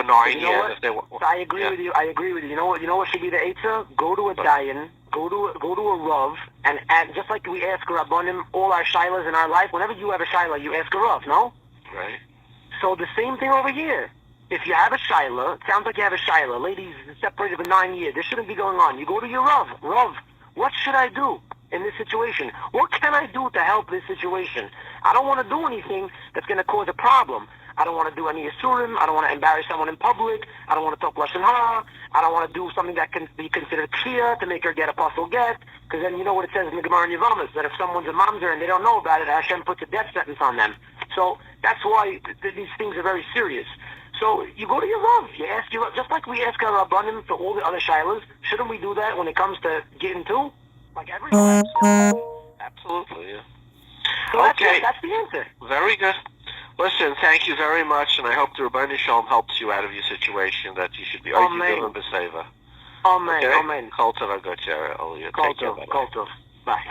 9 years if they want? I agree with you. You know what should be the eitzah? Go to a dayan, go to a rav, and just like we ask rabbanim all our shilas in our life. Whenever you have a shilah, you ask a rav, no? Right. So the same thing over here. If you have a shaila, it sounds like you have a shaila. Ladies separated for 9 years. This shouldn't be going on. You go to your Rav. Rav, what should I do in this situation? What can I do to help this situation? I don't want to do anything that's going to cause a problem. I don't want to do any isurim. I don't want to embarrass someone in public. I don't want to talk lashon hara. I don't want to do something that can be considered kfir to make her get a pasul get. Because then you know what it says in the Gemara in Yevamos, that if someone's a mamzer and they don't know about it, Hashem puts a death sentence on them. So that's why these things are very serious. So you go to your Rav. You ask your Rav, just like we ask our Rabbanim for all the other shilas. Shouldn't we do that when it comes to getting to? Like everyone. Absolutely, yeah. So Okay. That's the answer. Very good. Listen, thank you very much, and I hope the Rabbi Shalom helps you out of your situation, that you should be Amen. b'seva. Amen. Okay? Amen. Kol tov, good, Jerry. Kol tov. Bye.